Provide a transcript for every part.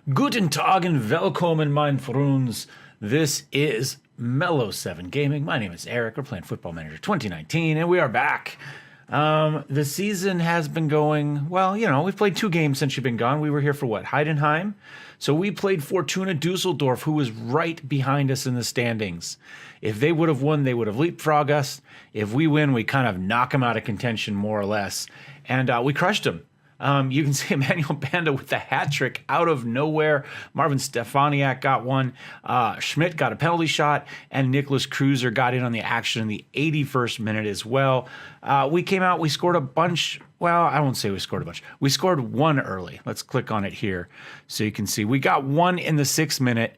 Guten Tag and willkommen, mein Freunds. This is Mellowseven Gaming. My name is Eric. We're playing Football Manager 2019, and we are back. The season has been going, well, we've played 2 games since you've been gone. We were here for what, Heidenheim? So we played Fortuna Dusseldorf, who was right behind us in the standings. If they would have won, they would have leapfrogged us. If we win, we kind of knock them out of contention, more or less. And we crushed them. You can see Emmanuel Banda with the hat trick out of nowhere. Marvin Stefaniak got one. Schmidt got a penalty shot, and Nicholas Kreuzer got in on the action in the 81st minute as well. We came out, we scored a bunch. Well, I won't say we scored a bunch. We scored one early. Let's click on it here so you can see. We got one in the 6th minute,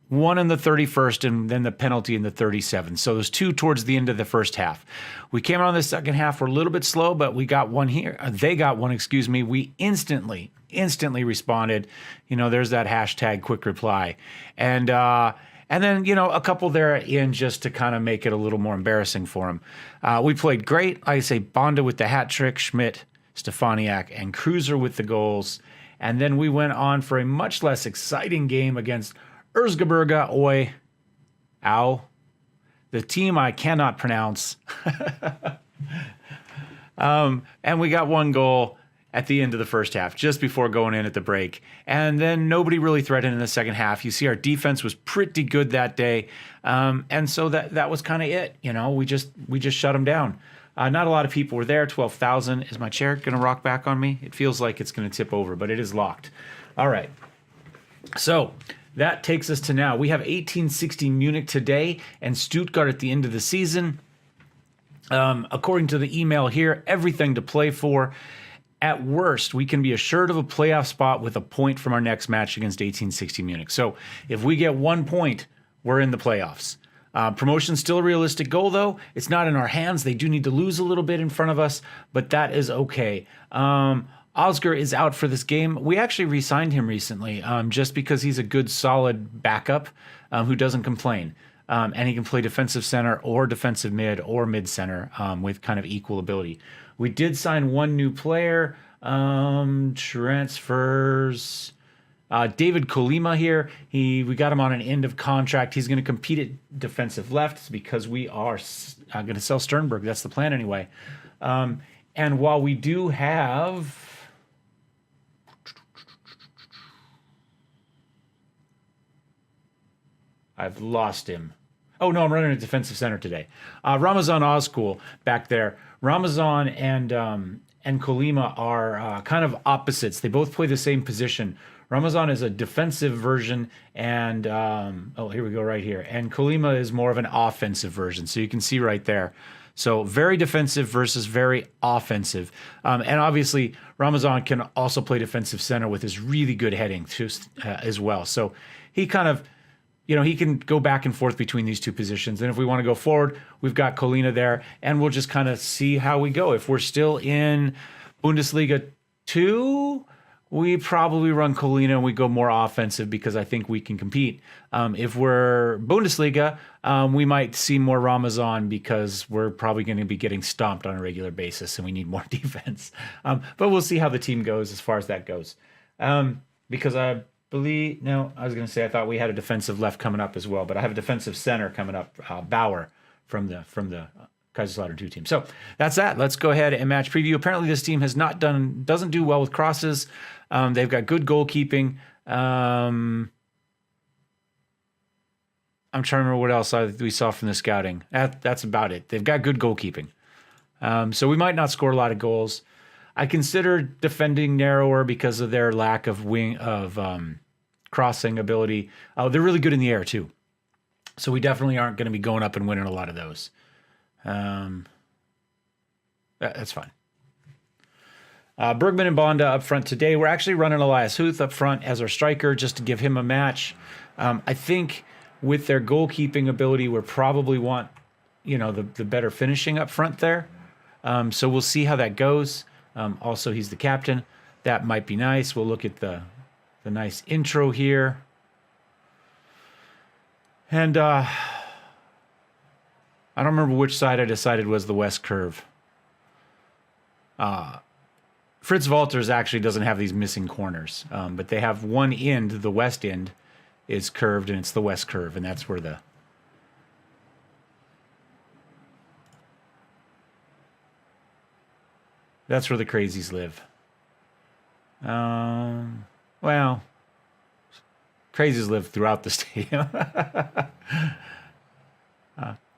one in the 31st, and then the penalty in the 37th. So there's 2 towards the end of the first half. We came out in the second half. We're a little bit slow, but we got one here. They got one, excuse me. We instantly responded. There's that hashtag quick reply. And then, a couple there in just to kind of make it a little more embarrassing for them. We played great. Like I say, Bonda with the hat trick, Schmidt, Stefaniak, and Kreuzer with the goals. And then we went on for a much less exciting game against Erzgebirge Ow. The team I cannot pronounce. And we got one goal at the end of the first half, just before going in at the break. And then nobody really threatened in the second half. You see our defense was pretty good that day. And so that was kind of it. We just shut them down. Not a lot of people were there. 12,000. Is my chair going to rock back on me? It feels like it's going to tip over, but it is locked. All right. So that takes us to now. We have 1860 Munich today and Stuttgart at the end of the season. According to the email here, everything to play for. At worst, we can be assured of a playoff spot with a point from our next match against 1860 Munich. So if we get 1 point, we're in the playoffs. Promotion's still a realistic goal, though. It's not in our hands. They do need to lose a little bit in front of us, but that is okay. Oscar is out for this game. We actually re-signed him recently just because he's a good, solid backup who doesn't complain. And he can play defensive center or defensive mid or mid center with kind of equal ability. We did sign one new player. Transfers. David Kolima here. We got him on an end of contract. He's going to compete at defensive left because we are going to sell Sternberg. That's the plan anyway. And while we do have... I've lost him. Oh, no, I'm running a defensive center today. Ramazan Ozcool back there. Ramazan and Kolima are kind of opposites. They both play the same position. Ramazan is a defensive version, and here we go right here. And Kolima is more of an offensive version, so you can see right there. So very defensive versus very offensive. And obviously, Ramazan can also play defensive center with his really good heading too, as well. So he kind of... he can go back and forth between these two positions. And if we want to go forward, we've got Colina there, and we'll just kind of see how we go. If we're still in Bundesliga 2, we probably run Colina and we go more offensive because I think we can compete. If we're Bundesliga, we might see more Ramazan because we're probably going to be getting stomped on a regular basis and we need more defense. But we'll see how the team goes as far as that goes. Because I was going to say I thought we had a defensive left coming up as well, but I have a defensive center coming up, Bauer from the Kaiserslautern 2 team. So that's that. Let's go ahead and match preview. Apparently this team doesn't do well with crosses. They've got good goalkeeping. I'm trying to remember what else we saw from the scouting. That's about it. They've got good goalkeeping. So we might not score a lot of goals. I consider defending narrower because of their lack of crossing ability. They're really good in the air too. So we definitely aren't going to be going up and winning a lot of those. That's fine. Bergman and Bonda up front today. We're actually running Elias Huth up front as our striker just to give him a match. I think with their goalkeeping ability, we probably want, the better finishing up front there. So we'll see how that goes. Also, he's the captain. That might be nice. We'll look at the nice intro here. And I don't remember which side I decided was the west curve. Fritz Walters actually doesn't have these missing corners, but they have one end, the west end, is curved, and it's the west curve, and that's where the crazies live. Well, crazies live throughout the stadium.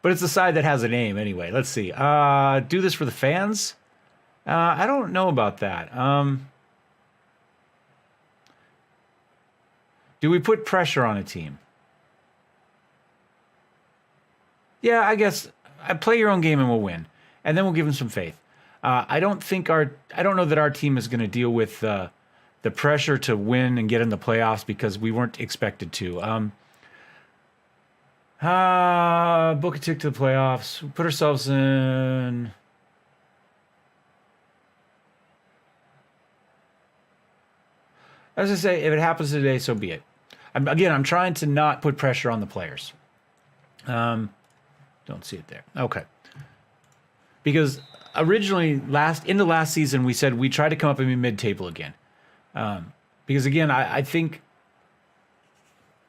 But it's the side that has a name anyway. Let's see. Do this for the fans? I don't know about that. Do we put pressure on a team? Yeah, I guess I play your own game and we'll win, and then we'll give them some faith. I don't know that our team is going to deal with the pressure to win and get in the playoffs because we weren't expected to. Book a ticket to the playoffs. Put ourselves in. As I say, if it happens today, so be it. I'm trying to not put pressure on the players. Don't see it there. Okay. Because originally, in the last season, we said we try to come up and be mid-table again. Because again, I think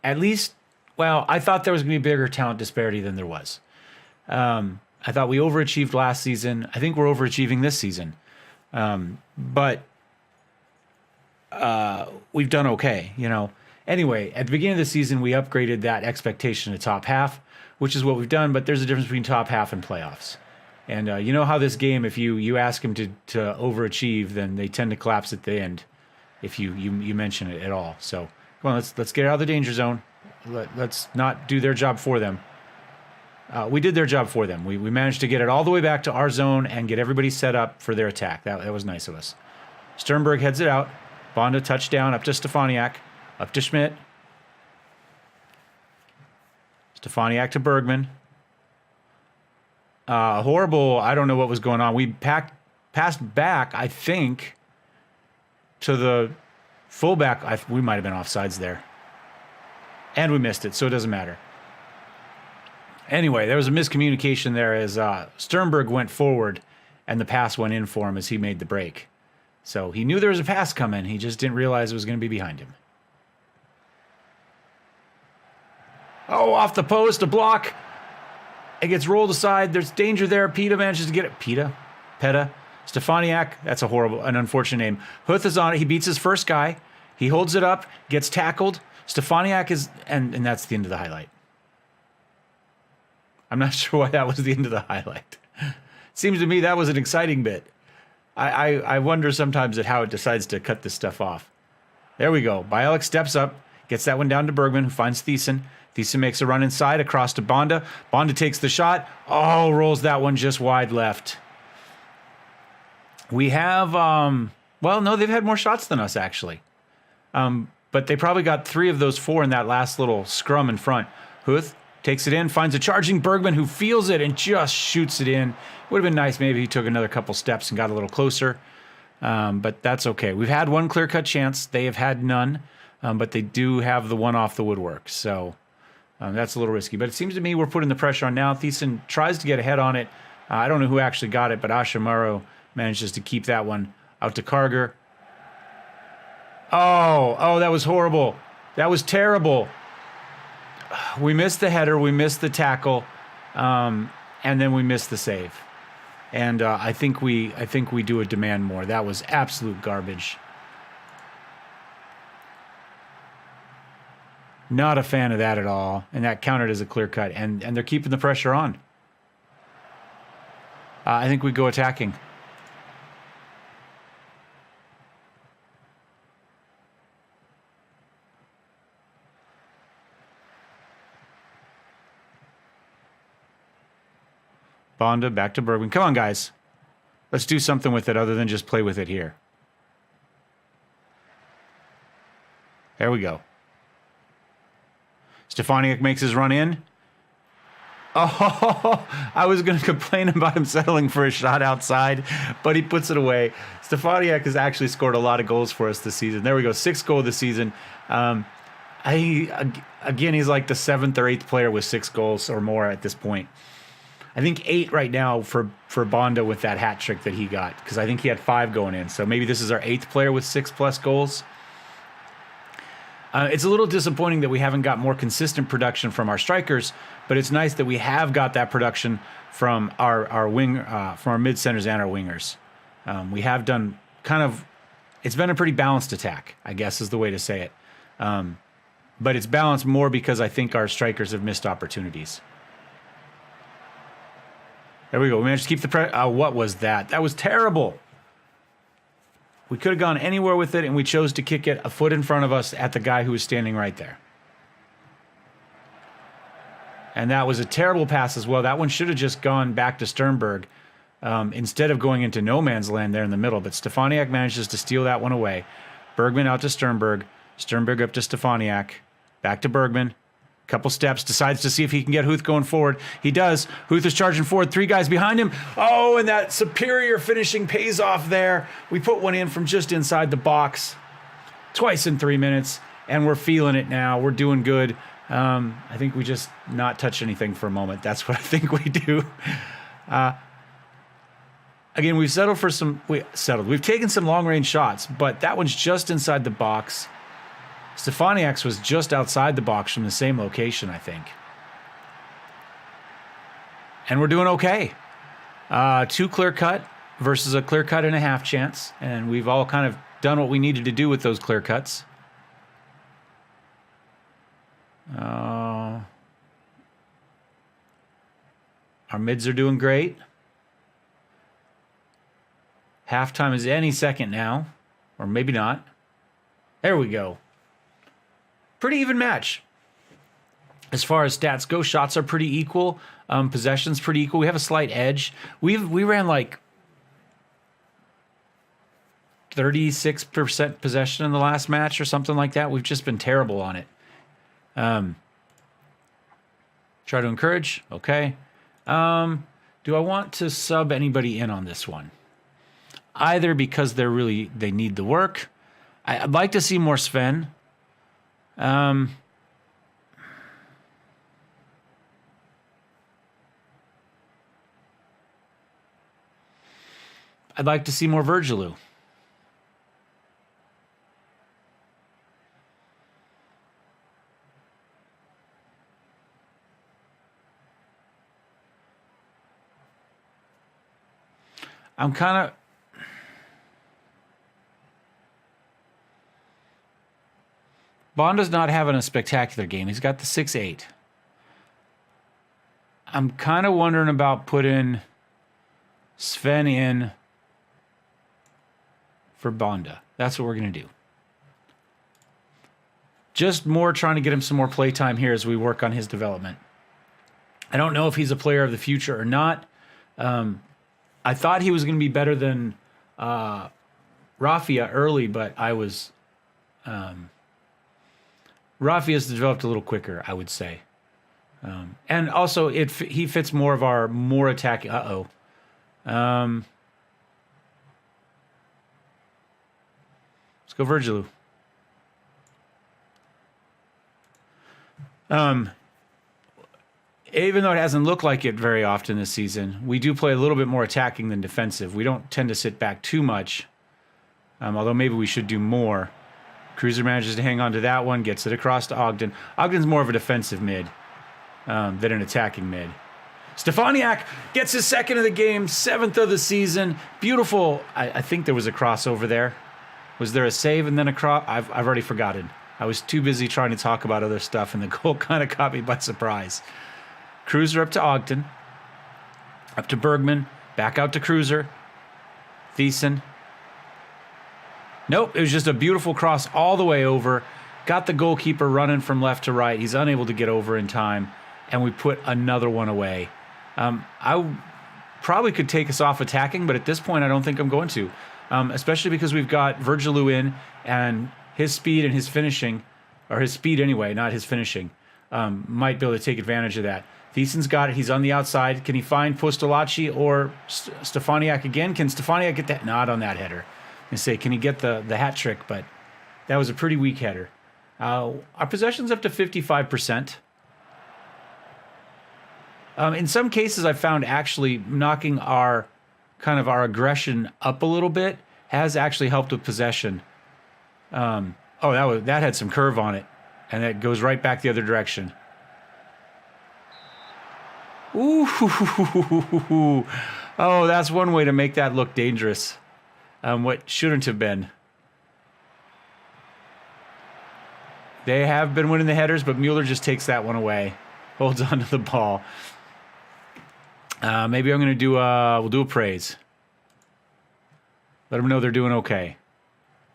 at least, well, I thought there was going to be a bigger talent disparity than there was. I thought we overachieved last season. I think we're overachieving this season. But we've done okay, Anyway, at the beginning of the season, we upgraded that expectation to top half, which is what we've done, but there's a difference between top half and playoffs. And you know how this game, if you ask them to overachieve, then they tend to collapse at the end if you mention it at all. So come on, let's get out of the danger zone. Let's not do their job for them. We did their job for them. We managed to get it all the way back to our zone and get everybody set up for their attack. That was nice of us. Sternberg heads it out. Bonda touchdown up to Stefaniak. Up to Schmidt. Stefaniak to Bergman. Horrible. I don't know what was going on. We passed back, I think, to the fullback. We might have been offsides there. And we missed it, so it doesn't matter. Anyway, there was a miscommunication there as Sternberg went forward and the pass went in for him as he made the break. So he knew there was a pass coming. He just didn't realize it was going to be behind him. Oh, off the post, a block. It gets rolled aside. There's danger there. Peta manages to get it. Peta. Stefaniak. That's an unfortunate name. Huth is on it. He beats his first guy. He holds it up, gets tackled. Stefaniak is, and that's the end of the highlight. I'm not sure why that was the end of the highlight. Seems to me that was an exciting bit. I wonder sometimes at how it decides to cut this stuff off. There we go. Bielik steps up, gets that one down to Bergman, who finds Thiessen. Thiessen makes a run inside across to Bonda. Bonda takes the shot. Oh, rolls that one just wide left. We have, well, no, they've had more shots than us, actually. But they probably got 3 of those 4 in that last little scrum in front. Huth takes it in, finds a charging Bergman who feels it and just shoots it in. Would have been nice maybe he took another couple steps and got a little closer. But that's okay. We've had one clear-cut chance. They have had none. But they do have the one off the woodwork. So that's a little risky. But it seems to me we're putting the pressure on now. Thiessen tries to get ahead on it. I don't know who actually got it, but Ashamaro manages to keep that one out to Karger. Oh, that was horrible. That was terrible. We missed the header. We missed the tackle. And then we missed the save. And I think we do a demand more. That was absolute garbage. Not a fan of that at all. And that counted as a clear cut. And they're keeping the pressure on. I think we go attacking. Bonda back to Bergman. Come on, guys. Let's do something with it other than just play with it here. There we go. Stefaniak makes his run in. Oh, I was going to complain about him settling for a shot outside, but he puts it away. Stefaniak has actually scored a lot of goals for us this season. There we go, 6th goal this season. Again, he's like the 7th or 8th player with 6 goals or more at this point. I think 8 right now for Bonda with that hat trick that he got, because I think he had 5 going in. So maybe this is our 8th player with 6+ goals. It's a little disappointing that we haven't got more consistent production from our strikers, but it's nice that we have got that production from our mid centers and our wingers. We have done it's been a pretty balanced attack, I guess is the way to say it. But it's balanced more because I think our strikers have missed opportunities. There we go. We managed to keep the what was that? That was terrible. We could have gone anywhere with it, and we chose to kick it a foot in front of us at the guy who was standing right there. And that was a terrible pass as well. That one should have just gone back to Sternberg instead of going into no man's land there in the middle. But Stefaniak manages to steal that one away. Bergman out to Sternberg. Sternberg up to Stefaniak. Back to Bergman. Couple steps, decides to see if he can get Huth going forward. He does. Huth is charging forward, 3 guys behind him. Oh, and that superior finishing pays off there. We put one in from just inside the box. Twice in 3 minutes, and we're feeling it now. We're doing good. I think we just not touch anything for a moment. That's what I think we do. Again, we've settled for We've taken some long-range shots, but that one's just inside the box. Stefaniak's was just outside the box from the same location, I think. And we're doing okay. 2 clear cut versus a clear cut and a half chance. And we've all kind of done what we needed to do with those clear cuts. Our mids are doing great. Halftime is any second now. Or maybe not. There we go. Pretty even match. As far as stats go, shots are pretty equal. Possessions pretty equal. We have a slight edge. We ran like 36% possession in the last match or something like that. We've just been terrible on it. Try to encourage. Okay. Do I want to sub anybody in on this one? Either because they need the work. I'd like to see more Sven. I'd like to see more Virgilou. I'm kind of... Bonda's not having a spectacular game. He's got the 6-8. I'm kind of wondering about putting Sven in for Bonda. That's what we're going to do. Just more trying to get him some more play time here as we work on his development. I don't know if he's a player of the future or not. I thought he was going to be better than Rafia early, but I was... Rafia's developed a little quicker, I would say. And also, he fits more of our more attacking... Let's go Virgilou. Even though it hasn't looked like it very often this season, we do play a little bit more attacking than defensive. We don't tend to sit back too much, although maybe we should do more. Cruiser manages to hang on to that one, gets it across to Ogden. Ogden's more of a defensive mid than an attacking mid. Stefaniak gets his 2nd of the game, 7th of the season. Beautiful. I think there was a crossover there. Was there a save and then a cross? I've already forgotten. I was too busy trying to talk about other stuff, and the goal kind of caught me by surprise. Cruiser up to Ogden. Up to Bergman. Back out to Cruiser. Thiessen. Nope, it was just a beautiful cross all the way over. Got the goalkeeper running from left to right. He's unable to get over in time, and we put another one away. I probably could take us off attacking, but at this point I don't think I'm going to, especially because we've got Virgilou in, and his speed and his finishing, or his speed anyway, not his finishing, might be able to take advantage of that. Thiessen's got it. He's on the outside. Can he find Postolacci or Stefaniak again? Can Stefaniak get that? Not on that header. And say, can he get the hat trick? But that was a pretty weak header. Our possession's up to 55%. In some cases, I found actually knocking our aggression up a little bit has actually helped with possession. That had some curve on it, and it goes right back the other direction. Ooh, oh, that's one way to make that look dangerous. What shouldn't have been. They have been winning the headers, but Mueller just takes that one away. Holds on to the ball. Maybe I'm going to do we'll do a praise. Let them know they're doing okay.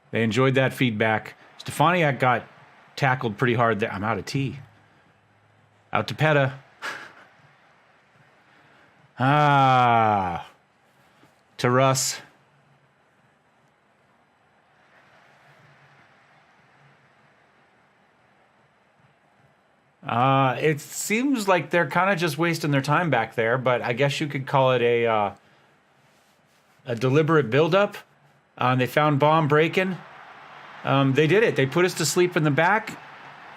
They enjoyed that feedback. Stefaniak got tackled pretty hard there. I'm out of tea. Out to Peta. To Russ. It seems like they're kind of just wasting their time back there, but I guess you could call it a deliberate buildup. They found bomb breaking. They did it. They put us to sleep in the back,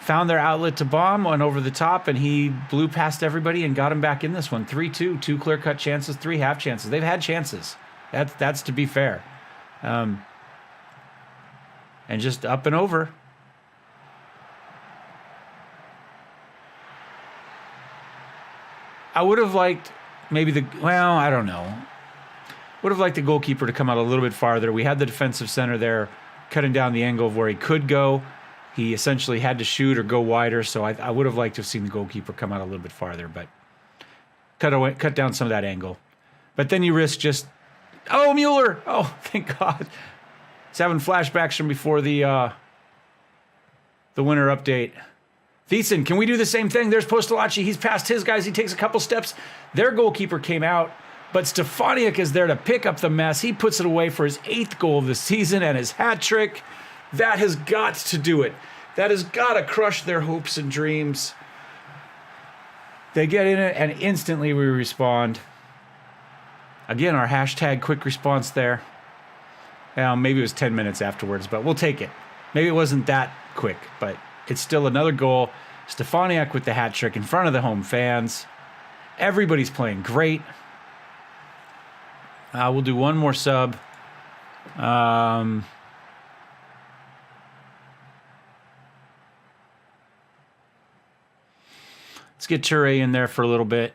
found their outlet to bomb, went over the top, and he blew past everybody and got him back in this one. 3-2, 2 clear-cut chances, 3 half chances. They've had chances. That's to be fair. And just up and over. I would have liked I don't know. Would have liked the goalkeeper to come out a little bit farther. We had the defensive center there cutting down the angle of where he could go. He essentially had to shoot or go wider, so I would have liked to have seen the goalkeeper come out a little bit farther, but cut down some of that angle. But then you risk just, oh, Mueller! Oh, thank God. He's having flashbacks from before the winter update. Thiessen, can we do the same thing? There's Postolacci. He's past his guys. He takes a couple steps. Their goalkeeper came out, but Stefaniak is there to pick up the mess. He puts it away for his 8th goal of the season and his hat trick. That has got to do it. That has got to crush their hopes and dreams. They get in it, and instantly we respond. Again, our hashtag quick response there. Maybe it was 10 minutes afterwards, but we'll take it. Maybe it wasn't that quick, but it's still another goal. Stefaniak with the hat trick in front of the home fans. Everybody's playing great. We'll do one more sub. Let's get Toure in there for a little bit.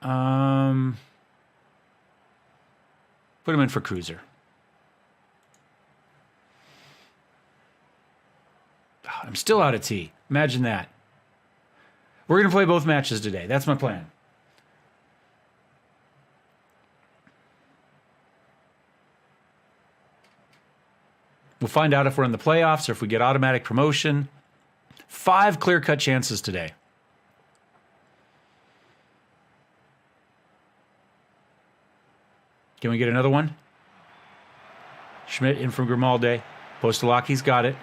Put him in for Cruiser. I'm still out of tea. Imagine that. We're going to play both matches today. That's my plan. We'll find out if we're in the playoffs or if we get automatic promotion. 5 clear-cut chances today. Can we get another one? Schmidt in from Grimaldi. Postolacci's got it.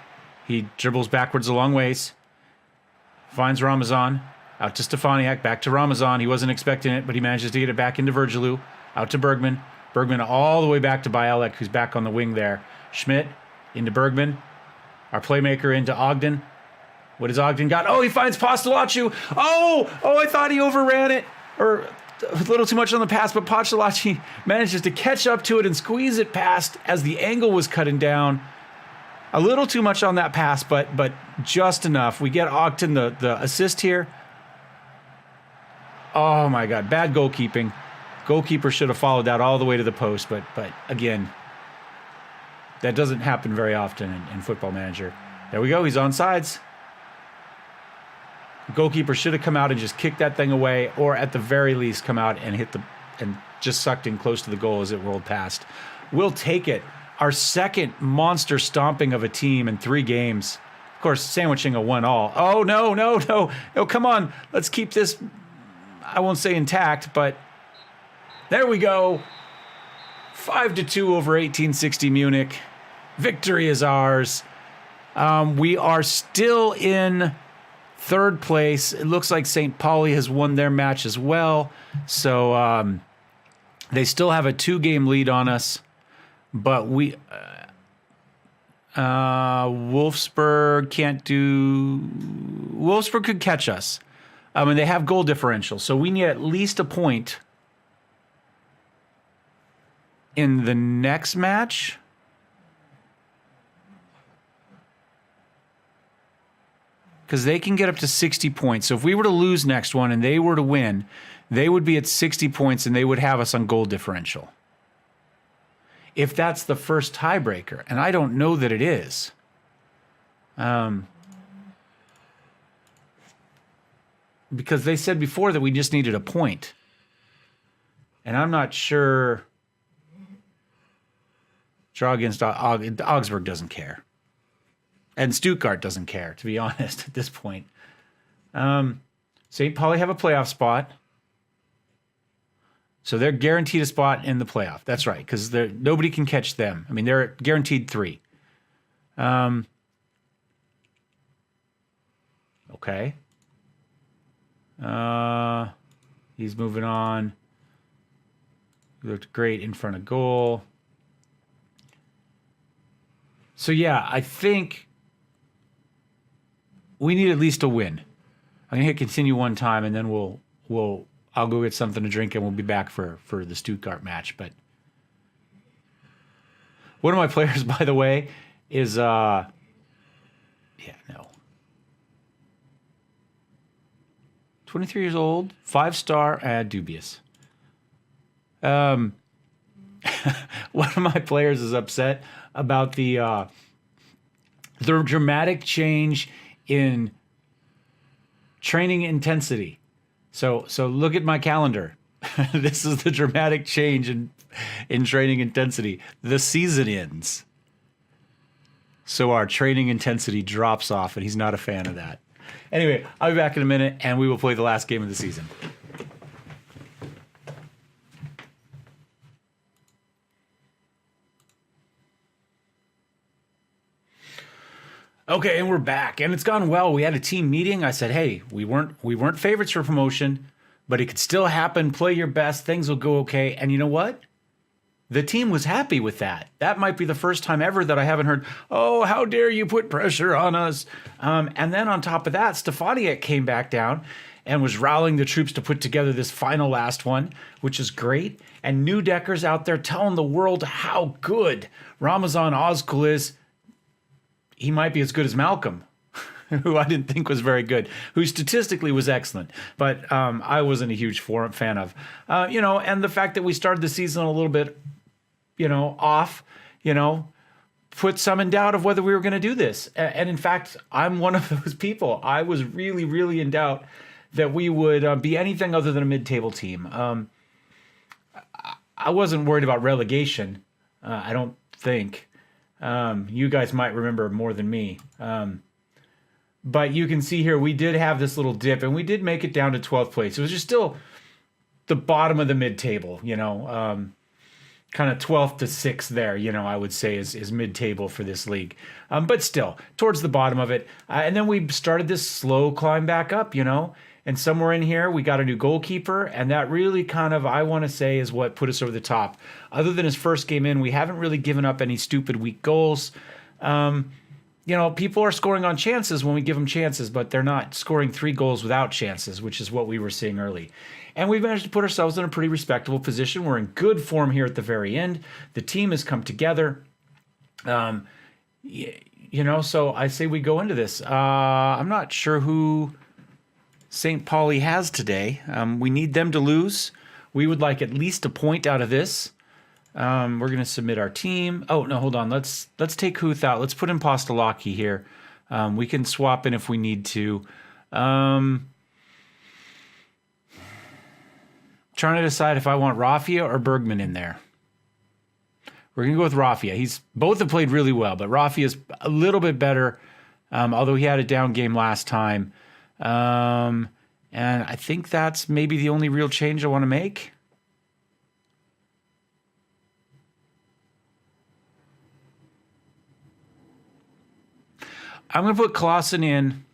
He dribbles backwards a long ways. Finds Ramazan. Out to Stefaniak. Back to Ramazan. He wasn't expecting it, but he manages to get it back into Virgilou. Out to Bergman. Bergman all the way back to Bialek, who's back on the wing there. Schmidt into Bergman. Our playmaker into Ogden. What has Ogden got? Oh, he finds Postolacci. Oh, I thought he overran it. Or a little too much on the pass, but Postolacci manages to catch up to it and squeeze it past as the angle was cutting down. A little too much on that pass, but just enough. We get Ogden the assist here. Oh my God, bad goalkeeping. Goalkeeper should have followed that all the way to the post, but again, that doesn't happen very often in Football Manager. There we go, he's on sides. Goalkeeper should have come out and just kicked that thing away, or at the very least come out and and just sucked in close to the goal as it rolled past. We'll take it. Our second monster stomping of a team in 3 games. Of course, sandwiching a 1-1. Oh, no, come on. Let's keep this, I won't say intact, but there we go. 5-2 over 1860 Munich. Victory is ours. We are still in 3rd place. It looks like St. Pauli has won their match as well. So they still have a 2-game lead on us. But Wolfsburg can't do... Wolfsburg could catch us. And they have goal differential. So we need at least a point in the next match. Because they can get up to 60 points. So if we were to lose next one and they were to win, they would be at 60 points and they would have us on goal differential. If that's the first tiebreaker, and I don't know that it is. Because they said before that we just needed a point. And I'm not sure. Draw against Augsburg doesn't care. And Stuttgart doesn't care, to be honest, at this point. St. Pauli have a playoff spot. So they're guaranteed a spot in the playoff. That's right, because nobody can catch them. I mean, they're guaranteed 3. Okay. He's moving on. He looked great in front of goal. So yeah, I think we need at least a win. I'm gonna hit continue one time, and then I'll go get something to drink, and we'll be back for the Stuttgart match. But one of my players, by the way, is 23 years old, 5-star, dubious. One of my players is upset about the dramatic change in training intensity. So look at my calendar. This is the dramatic change in training intensity. The season ends. So our training intensity drops off, and he's not a fan of that. Anyway, I'll be back in a minute, and we will play the last game of the season. Okay, and we're back, and it's gone well. We had a team meeting. I said, hey, we weren't favorites for promotion, but it could still happen. Play your best. Things will go okay. And you know what? The team was happy with that. That might be the first time ever that I haven't heard, oh, how dare you put pressure on us. And then on top of that, Stefaniak came back down and was rallying the troops to put together this final last one, which is great. And Newdecker's out there telling the world how good Ramazan Ozkul is. He might be as good as Malcolm, who I didn't think was very good, who statistically was excellent, but I wasn't a huge fan of. And the fact that we started the season a little bit, off, put some in doubt of whether we were going to do this. And in fact, I'm one of those people. I was really, really in doubt that we would be anything other than a mid-table team. I wasn't worried about relegation, I don't think. You guys might remember more than me. But you can see here, we did have this little dip, and we did make it down to 12th place. It was just still the bottom of the mid-table, kind of 12th to 6th there, I would say is mid-table for this league. But still, towards the bottom of it. And then we started this slow climb back up, and somewhere in here, we got a new goalkeeper, and that really kind of, I want to say, is what put us over the top. Other than his first game in, we haven't really given up any stupid, weak goals. People are scoring on chances when we give them chances, but they're not scoring 3 goals without chances, which is what we were seeing early. And we've managed to put ourselves in a pretty respectable position. We're in good form here at the very end. The team has come together. So I say we go into this. I'm not sure who St. Pauli has today. We need them to lose. We would like at least a point out of this. We're going to submit our team. Oh, no, hold on. Let's take Huth out. Let's put in Postalaki here. We can swap in if we need to. Trying to decide if I want Raffia or Bergman in there. We're going to go with Raffia. Both have played really well, but Raffia's a little bit better, although he had a down game last time. And I think that's maybe the only real change I want to make. I'm going to put Clausen in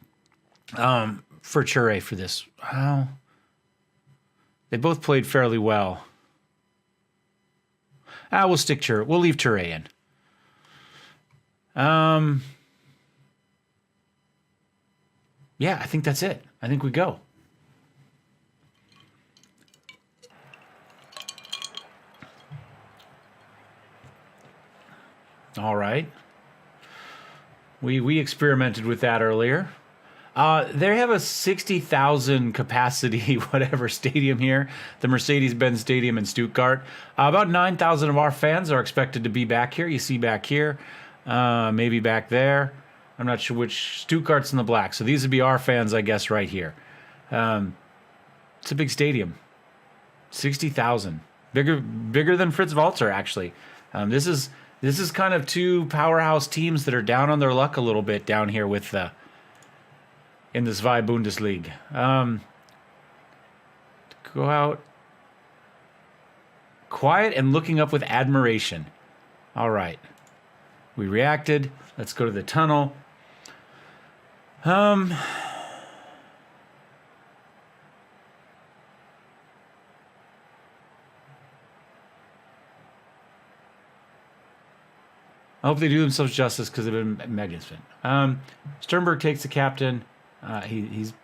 for Ture for this. Wow. They both played fairly well. We'll stick Ture. We'll leave Ture in. Yeah, I think that's it. I think we go. All right. We experimented with that earlier. They have a 60,000 capacity, whatever, stadium here, the Mercedes-Benz Stadium in Stuttgart. About 9,000 of our fans are expected to be back here. You see back here, maybe back there. I'm not sure which. Stuttgart's in the black. So these would be our fans, I guess, right here. It's a big stadium. 60,000. Bigger than Fritz Walter, actually. This is kind of two powerhouse teams that are down on their luck a little bit down here with the in the Zwei Bundesliga. Go out quiet and looking up with admiration. All right. We reacted. Let's go to the tunnel. I hope they do themselves justice because they've been magnificent. Sternberg takes the captain. He's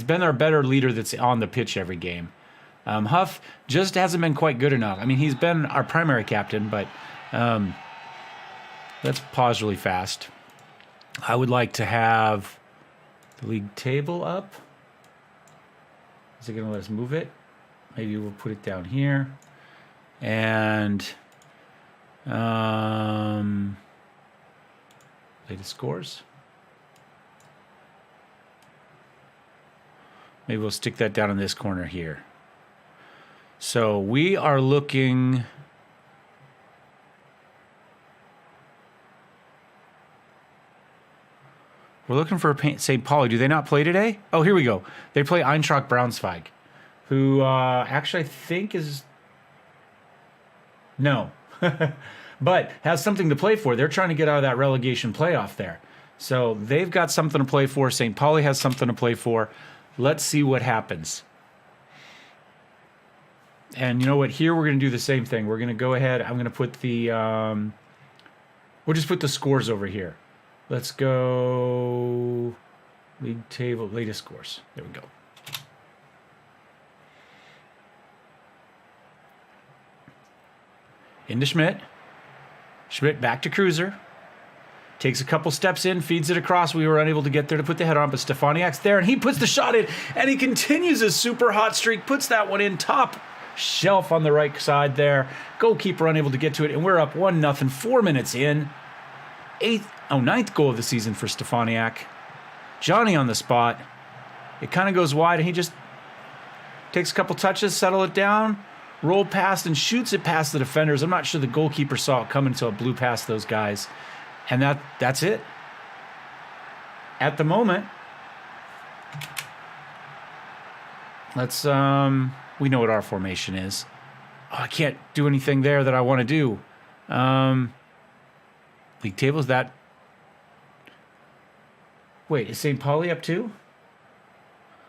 been our better leader that's on the pitch every game. Huff just hasn't been quite good enough. I mean, he's been our primary captain, but let's pause really fast. I would like to have the league table up. Is it going to let us move it? Maybe we'll put it down here. And latest scores. Maybe we'll stick that down in this corner here. So we are looking. We're looking for St. Pauli. Do they not play today? Oh, here we go. They play Eintracht Braunschweig, who actually I think is no, but has something to play for. They're trying to get out of that relegation playoff there. So they've got something to play for. St. Pauli has something to play for. Let's see what happens. And you know what? Here we're going to do the same thing. We're going to go ahead. I'm going to put the we'll just put the scores over here. Let's go league table, latest scores. There we go. Into Schmidt. Schmidt back to Cruiser. Takes a couple steps in, feeds it across. We were unable to get there to put the header on, but Stefaniak's there, and he puts the shot in, and he continues his super hot streak, puts that one in, top shelf on the right side there. Goalkeeper unable to get to it, and we're up 1-0, 4 minutes in. Ninth goal of the season for Stefaniak. Johnny on the spot. It kind of goes wide, and he just takes a couple touches, settle it down, roll past, and shoots it past the defenders. I'm not sure the goalkeeper saw it coming until it blew past those guys. And that's it. At the moment, let's we know what our formation is. Oh, I can't do anything there that I want to do. League table, is that? Wait, is St. Pauli up too?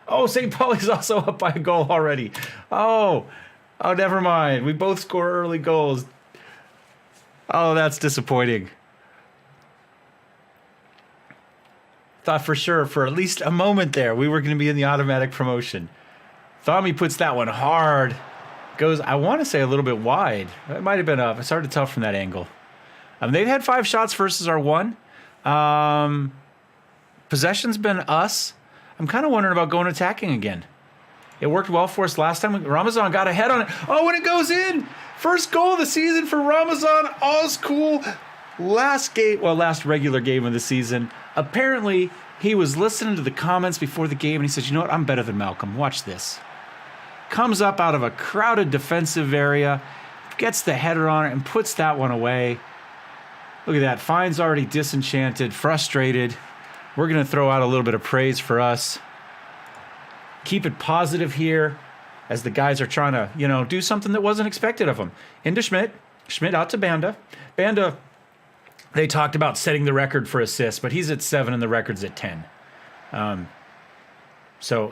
Oh, St. Pauli's also up by a goal already. Oh, never mind. We both score early goals. Oh, that's disappointing. Thought for sure, for at least a moment there, we were going to be in the automatic promotion. Thami puts that one hard. Goes, I want to say a little bit wide. It might have been up. It's hard to tell from that angle. They've had 5 shots versus our 1. Possession's been us. I'm kind of wondering about going attacking again. It worked well for us last time. Ramazan got ahead on it. Oh, and it goes in. First goal of the season for Ramazan. All's cool. Last regular game of the season. Apparently, he was listening to the comments before the game, and he says, you know what? I'm better than Malcolm. Watch this. Comes up out of a crowded defensive area, gets the header on it, and puts that one away. Look at that. Fine's already disenchanted, frustrated. We're going to throw out a little bit of praise for us. Keep it positive here as the guys are trying to, do something that wasn't expected of them. Into Schmidt. Schmidt out to Banda. Banda, they talked about setting the record for assists, but he's at 7 and the record's at 10. So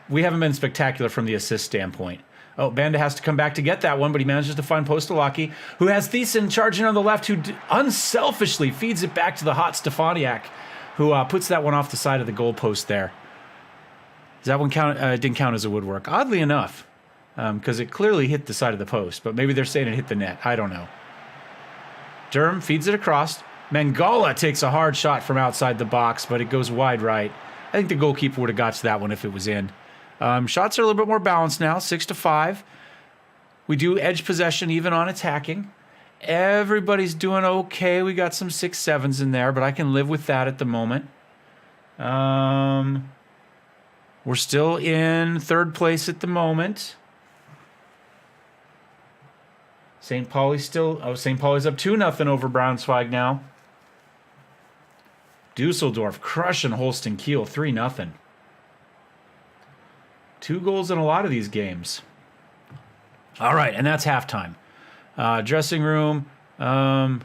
we haven't been spectacular from the assist standpoint. Oh, Banda has to come back to get that one, but he manages to find Postolaki, who has Thiessen charging on the left, who unselfishly feeds it back to the hot Stefaniak, who puts that one off the side of the goalpost there. Does that one count? Didn't count as a woodwork. Oddly enough, because it clearly hit the side of the post, but maybe they're saying it hit the net. I don't know. Durham feeds it across. Mangala takes a hard shot from outside the box, but it goes wide right. I think the goalkeeper would have got to that one if it was in. Shots are a little bit more balanced now, 6-5. We do edge possession even on attacking. Everybody's doing okay. We got some 6-7s in there, but I can live with that at the moment. We're still in third place at the moment. St. Pauli's still... Oh, St. Pauli's up 2-0 over Braunschweig now. Dusseldorf crushing Holstein Kiel 3-0. 2 goals in a lot of these games. All right, and that's halftime. Dressing room. Go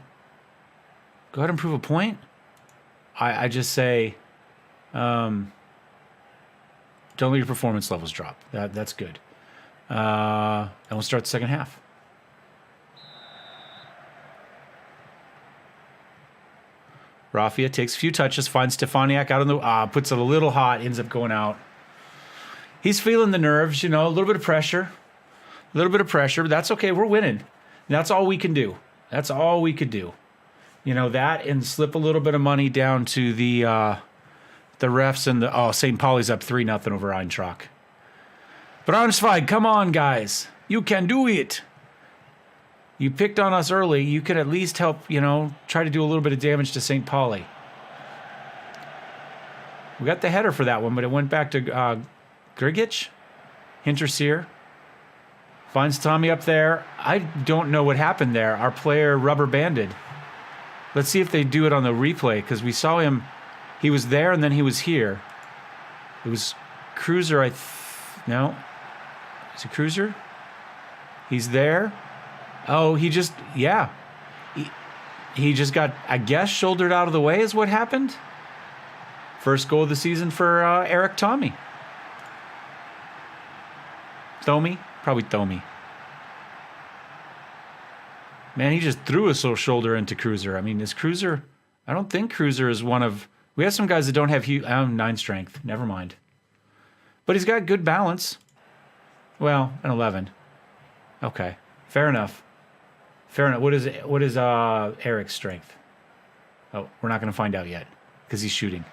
ahead and prove a point. I just say, don't let your performance levels drop. That's good. And we'll start the second half. Raffia takes a few touches, finds Stefaniak out on the... puts it a little hot, ends up going out. He's feeling the nerves, a little bit of pressure. A little bit of pressure, but that's okay. We're winning. That's all we can do. That's all we could do. That and slip a little bit of money down to the refs and the... St. Pauli's up 3-0 over Eintracht. But Braunschweig, come on, guys. You can do it. You picked on us early. You could at least help, try to do a little bit of damage to St. Pauli. We got the header for that one, but it went back to Grigic. Hinterseer. Finds Tommy up there. I don't know what happened there. Our player rubber banded. Let's see if they do it on the replay, because we saw him. He was there, and then he was here. It was Cruiser, no. Is it Cruiser? He's there. Oh, he just got, I guess, shouldered out of the way is what happened. First goal of the season for Eric Tommy. Thomy? Probably Thomy. Man, he just threw his little shoulder into Cruiser. I mean, is Cruiser... I don't think Cruiser is one of... We have some guys that don't have 9 strength. Never mind. But he's got good balance. Well, an 11. Okay. Fair enough. Fair enough. What is Eric's strength? Oh, we're not going to find out yet because he's shooting.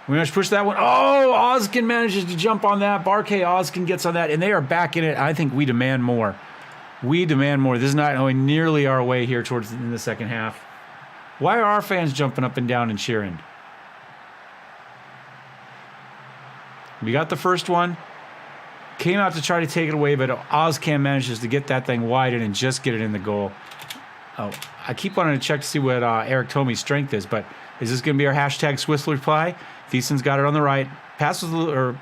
We must push that one. Oh, Ozkin manages to jump on that. Barkay Ozkin gets on that, and they are back in it. I think we demand more. We demand more. This is not going nearly our way here towards in the second half. Why are our fans jumping up and down and cheering? We got the first one. Came out to try to take it away, but Ozcan manages to get that thing wide and just get it in the goal. Oh, I keep wanting to check to see what Eric Tomy's strength is, but is this going to be our hashtag Swiss reply? Thiessen's got it on the right. Pass was a little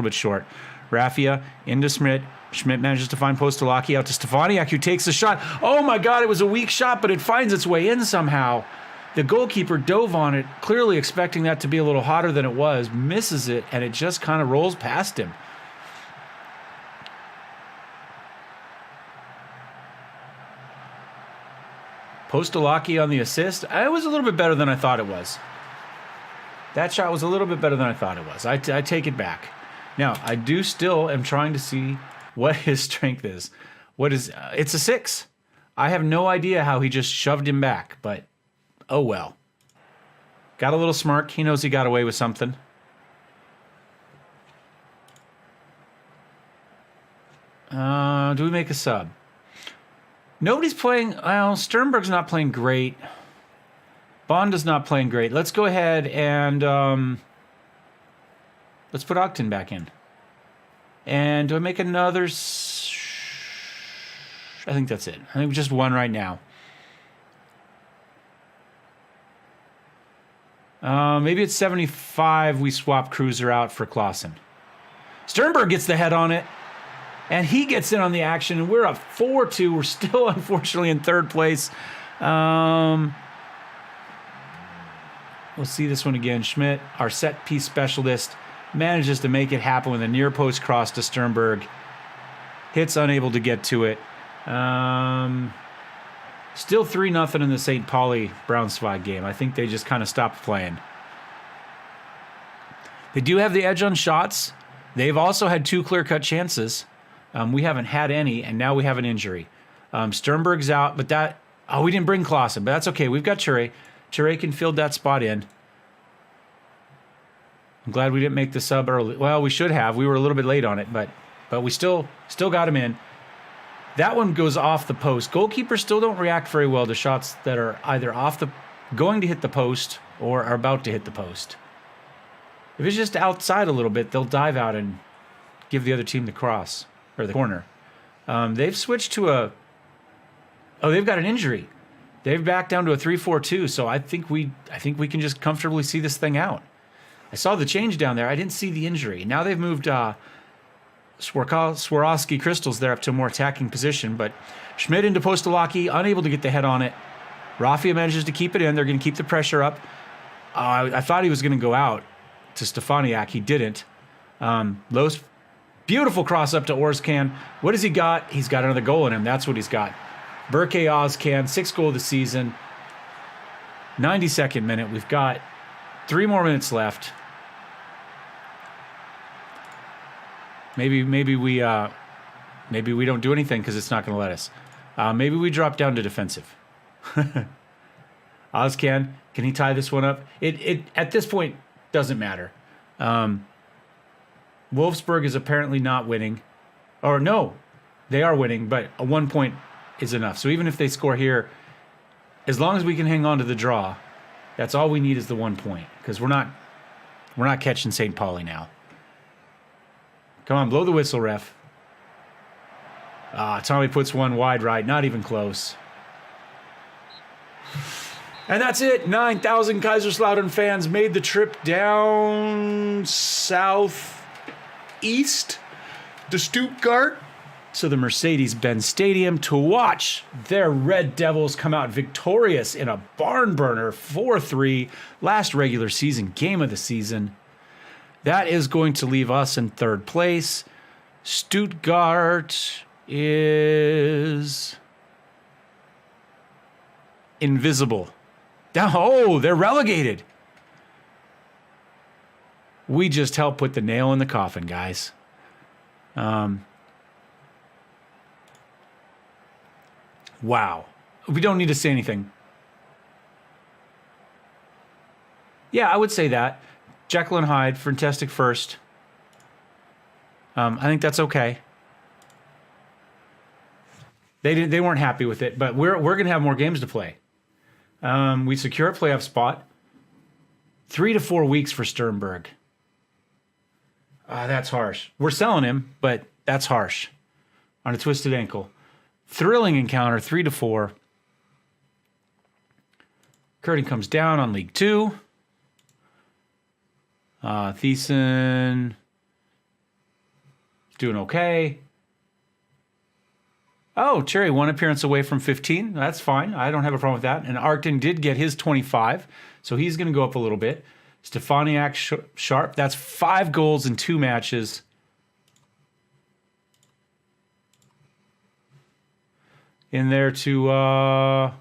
bit short. Raffia into Schmidt. Schmidt manages to find Postolaki out to Stefaniak, who takes the shot. Oh my God, it was a weak shot, but it finds its way in somehow. The goalkeeper dove on it, clearly expecting that to be a little hotter than it was, misses it, and it just kind of rolls past him. Postolaki on the assist. It was a little bit better than I thought it was. That shot was a little bit better than I thought it was. I take it back. Now, I do still am trying to see what his strength is. It's a 6. I have no idea how he just shoved him back, but oh well. Got a little smirk. He knows he got away with something. Do we make a sub? Nobody's playing. Well, Sternberg's not playing great. Bond is not playing great. Let's go ahead and let's put Ogden back in. And do I make another? I think that's it. I think just one right now. Maybe it's 75. We swap Cruiser out for Clausen. Sternberg gets the head on it. And he gets in on the action. And we're up 4-2. We're still, unfortunately, in third place. We'll see this one again. Schmidt, our set piece specialist, manages to make it happen with a near post cross to Sternberg. Hits unable to get to it. Still 3-0 in the St. Pauli Braunschweig game. I think they just kind of stopped playing. They do have the edge on shots. They've also had 2 clear-cut chances. We haven't had any, and now we have an injury. Sternberg's out, but that... Oh, we didn't bring Clausen, but that's okay. We've got Ture. Ture can fill that spot in. I'm glad we didn't make the sub early. Well, we should have. We were a little bit late on it, but we still got him in. That one goes off the post. Goalkeepers still don't react very well to shots that are either going to hit the post or are about to hit the post. If it's just outside a little bit, they'll dive out and give the other team the cross or the corner. They've switched to they've got an injury. They've backed down to a 3-4-2, so I think we can just comfortably see this thing out. I saw the change down there. I didn't see the injury. Now they've moved Swarovski Crystals there up to a more attacking position, but Schmidt into Postolaki, unable to get the head on it. Raffia manages to keep it in. They're going to keep the pressure up. I thought he was going to go out to Stefaniak. He didn't. Lowe's beautiful cross up to Orskan. What has he got? He's got another goal in him. That's what he's got. Burke Ozcan, 6th goal of the season. 92nd minute. We've got 3 more minutes left. Maybe we don't do anything because it's not going to let us. Maybe we drop down to defensive. Ozcan, can he tie this one up? It at this point doesn't matter. Wolfsburg is apparently not winning. Or no, they are winning, but a 1 point is enough. So even if they score here, as long as we can hang on to the draw, that's all we need is the 1 point. Because we're not catching St. Pauli now. Come on, blow the whistle, ref. Tommy puts one wide right, not even close. And that's it. 9,000 Kaiserslautern fans made the trip down southeast to Stuttgart to the Mercedes-Benz Stadium to watch their Red Devils come out victorious in a barn burner 4-3 last regular season game of the season. That is going to leave us in 3rd place. Stuttgart is invisible. Oh, they're relegated. We just helped put the nail in the coffin, guys. Wow. We don't need to say anything. Yeah, I would say that. Jekyll and Hyde, fantastic first. I think that's okay. They weren't happy with it, but we're going to have more games to play. We secure a playoff spot. 3 to 4 weeks for Sternberg. That's harsh. We're selling him, but that's harsh. On a twisted ankle. Thrilling encounter, 3 to 4. Curtin comes down on League 2. Thiessen doing okay. Oh, Cherry, 1 appearance away from 15. That's fine. I don't have a problem with that. And Arcton did get his 25, so he's going to go up a little bit. Stefaniak Sharp, that's 5 goals in 2 matches. In there to,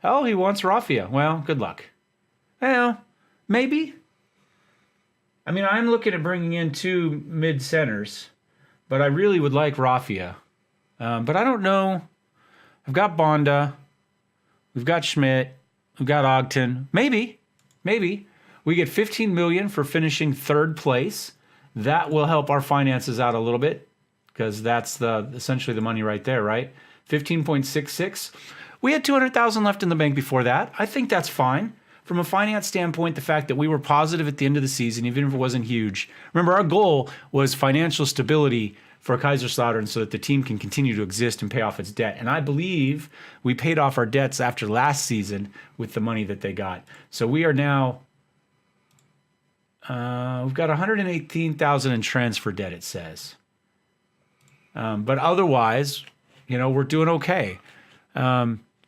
he wants Raffia. Well, good luck. Well, maybe. I mean, I'm looking at bringing in 2 mid-centers, but I really would like Raffia. But I don't know. I've got Bonda. We've got Schmidt. We've got Ogden. Maybe. We get $15 million for finishing 3rd place. That will help our finances out a little bit because that's essentially the money right there, right? 15.66. We had $200,000 left in the bank before that. I think that's fine. From a finance standpoint, the fact that we were positive at the end of the season, even if it wasn't huge. Remember, our goal was financial stability for Kaiserslautern so that the team can continue to exist and pay off its debt. And I believe we paid off our debts after last season with the money that they got. So we are now, we've got $118,000 in transfer debt, it says. But otherwise, we're doing okay.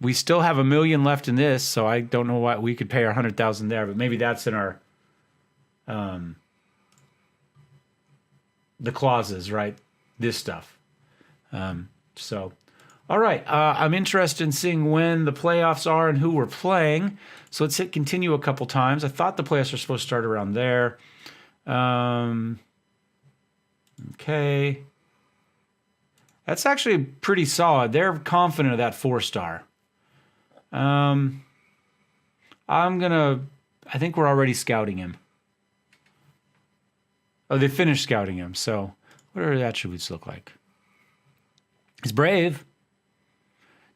We still have $1 million left in this, so I don't know why we could pay our $100,000 there, but maybe that's in our the clauses, right? This stuff. All right. I'm interested in seeing when the playoffs are and who we're playing. So let's hit continue a couple times. I thought the playoffs are supposed to start around there. Okay. That's actually pretty solid. They're confident of that 4-star. I think we're already scouting him. Oh, they finished scouting him. So what do the attributes look like? He's brave.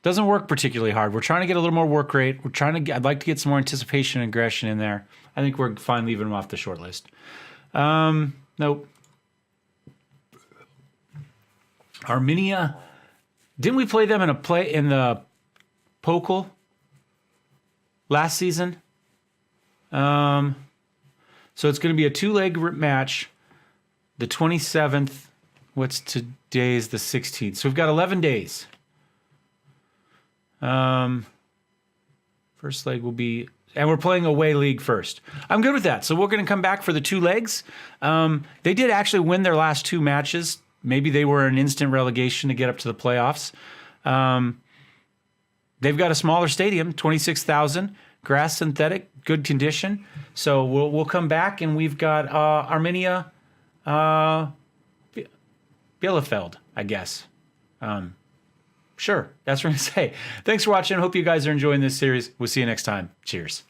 Doesn't work particularly hard. We're trying to get a little more work rate. I'd like to get some more anticipation and aggression in there. I think we're fine leaving him off the short list. Nope. Armenia. Didn't we play them in the Pokal last season? So it's going to be a 2-leg match. The 27th. What's today's the 16th? So we've got 11 days. First leg will be, and we're playing away league first. I'm good with that. So we're going to come back for the 2 legs. They did actually win their last 2 matches. Maybe they were an instant relegation to get up to the playoffs. They've got a smaller stadium, 26,000, grass synthetic, good condition. So we'll come back, and we've got Armenia Bielefeld, I guess. Sure, that's what I'm going to say. Thanks for watching. Hope you guys are enjoying this series. We'll see you next time. Cheers.